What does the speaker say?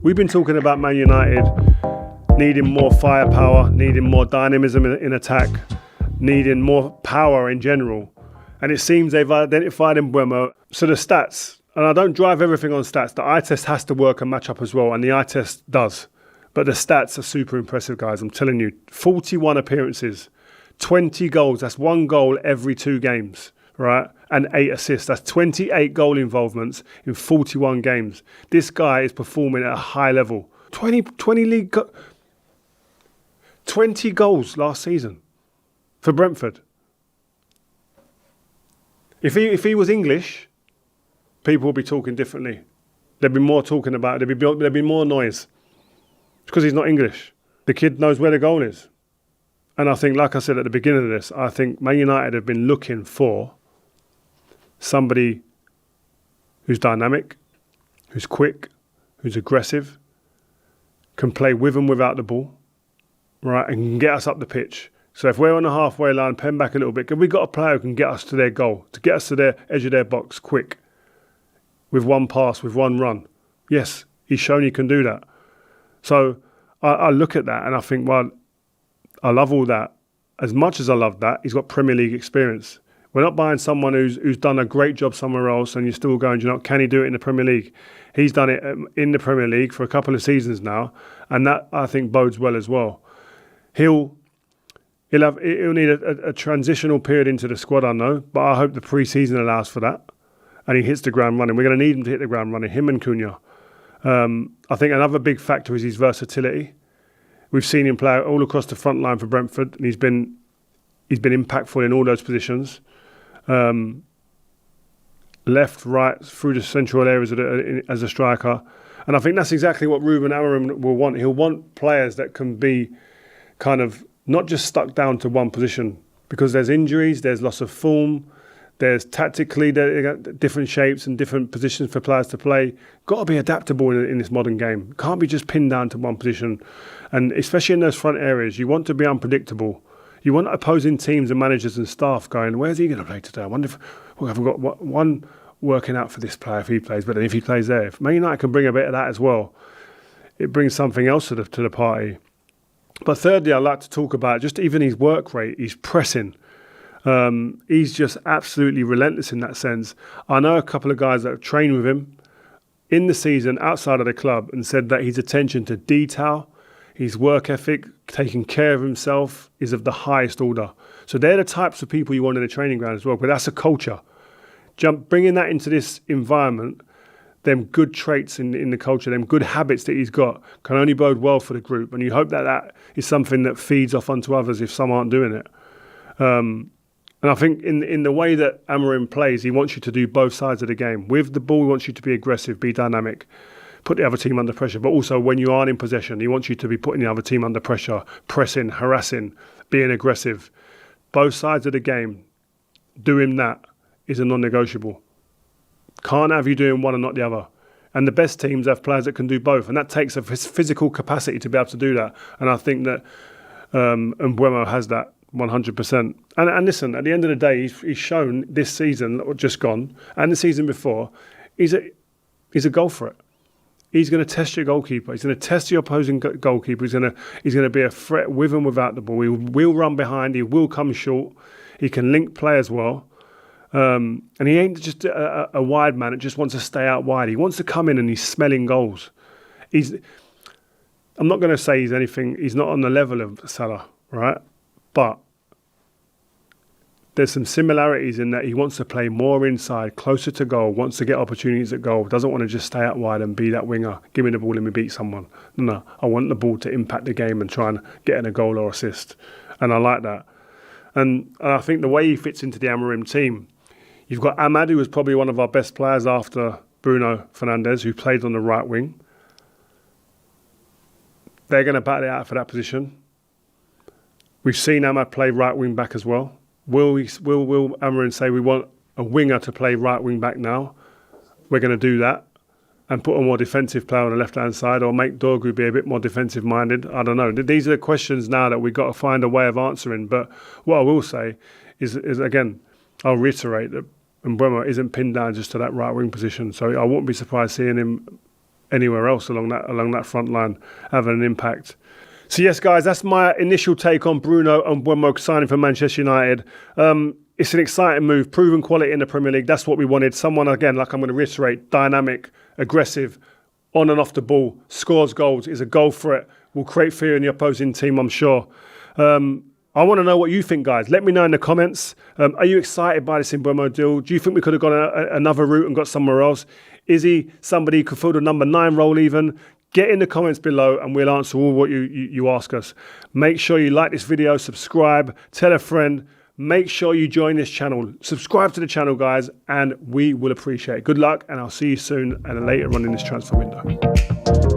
We've been talking about Man United needing more firepower, needing more dynamism in attack, needing more power in general. And it seems they've identified Mbeumo. So the stats, and I don't drive everything on stats, the eye test has to work and match up as well, and the eye test does. But the stats are super impressive, guys. I'm telling you, 41 appearances, 20 goals. That's 1 goal every 2 games, right? And 8 assists. That's 28 goal involvements in 41 games. This guy is performing at a high level. 20 goals last season for Brentford. If he was English, people would be talking differently. There'd be more talking about it. There'd be more noise. It's because he's not English. The kid knows where the goal is. And I think, like I said at the beginning of this, I think Man United have been looking for somebody who's dynamic, who's quick, who's aggressive, can play with and without the ball, right, and can get us up the pitch. So if we're on the halfway line, pen back a little bit, we've got a player who can get us to their goal, to get us to their edge of their box quick, with one pass, with one run. Yes, he's shown he can do that. So I look at that and I think, well, I love all that. As much as I love that, he's got Premier League experience. We're not buying someone who's done a great job somewhere else and you're still going, you know, can he do it in the Premier League? He's done it in the Premier League for a couple of seasons now, and that, I think, bodes well as well. He'll need a transitional period into the squad, I know, but I hope the pre-season allows for that and he hits the ground running. We're going to need him to hit the ground running, him and Cunha. I think another big factor is his versatility. We've seen him play all across the front line for Brentford, and he's been impactful in all those positions. Left, right, through the central areas as a striker. And I think that's exactly what Ruben Amorim will want. He'll want players that can be kind of not just stuck down to one position, because there's injuries, there's loss of form, there's tactically different shapes and different positions for players to play. Got to be adaptable in this modern game. Can't be just pinned down to one position. And especially in those front areas, you want to be unpredictable. You want opposing teams and managers and staff going, where's he going to play today? I wonder if we've got one working out for this player if he plays, but then if he plays there, if Man United can bring a bit of that as well, it brings something else to the party. But thirdly, I'd like to talk about just even his work rate, his pressing. He's just absolutely relentless in that sense. I know a couple of guys that have trained with him in the season outside of the club and said that his attention to detail, his work ethic, taking care of himself is of the highest order. So they're the types of people you want in the training ground as well, but that's a culture. Bringing that into this environment, them good traits in the culture, them good habits that he's got can only bode well for the group. And you hope that is something that feeds off onto others if some aren't doing it. And I think in the way that Amorim plays, he wants you to do both sides of the game. With the ball, he wants you to be aggressive, be dynamic, put the other team under pressure. But also when you aren't in possession, he wants you to be putting the other team under pressure, pressing, harassing, being aggressive. Both sides of the game, doing that is a non-negotiable. Can't have you doing one and not the other. And the best teams have players that can do both. And that takes a physical capacity to be able to do that. And I think that Mbeumo has that 100%. And listen, at the end of the day, he's shown this season, just gone, and the season before, he's a goal threat. He's going to test your goalkeeper. He's going to test your opposing goalkeeper. He's going to be a threat with and without the ball. He will run behind. He will come short. He can link play as well. And he ain't just a wide man that just wants to stay out wide. He wants to come in and he's smelling goals. I'm not going to say he's not on the level of Salah, right? But there's some similarities in that he wants to play more inside, closer to goal, wants to get opportunities at goal, doesn't want to just stay out wide and be that winger. Give me the ball, let me beat someone. No, I want the ball to impact the game and try and get in a goal or assist. And I like that. And I think the way he fits into the Amorim team, you've got Ahmad, who was probably one of our best players after Bruno Fernandes, who played on the right wing. They're going to battle it out for that position. We've seen Ahmad play right wing back as well. Will Amorim say we want a winger to play right wing back now? We're going to do that and put a more defensive player on the left-hand side, or make Dorgu be a bit more defensive-minded. I don't know. These are the questions now that we've got to find a way of answering. But what I will say is again, I'll reiterate that Mbeumo isn't pinned down just to that right wing position. So I wouldn't be surprised seeing him anywhere else along that front line having an impact. So yes, guys, that's my initial take on Bruno and Mbeumo signing for Manchester United. It's an exciting move, proven quality in the Premier League. That's what we wanted. Someone, again, like I'm going to reiterate, dynamic, aggressive, on and off the ball, scores goals, is a goal threat, will create fear in the opposing team, I'm sure. I want to know what you think, guys. Let me know in the comments. Are you excited by this Mbeumo deal? Do you think we could have gone another route and got somewhere else? Is he somebody who could fill the number 9 role even? Get in the comments below and we'll answer all what you ask us. Make sure you like this video, subscribe, tell a friend. Make sure you join this channel. Subscribe to the channel, guys, and we will appreciate it. Good luck, and I'll see you soon and later on in this transfer window.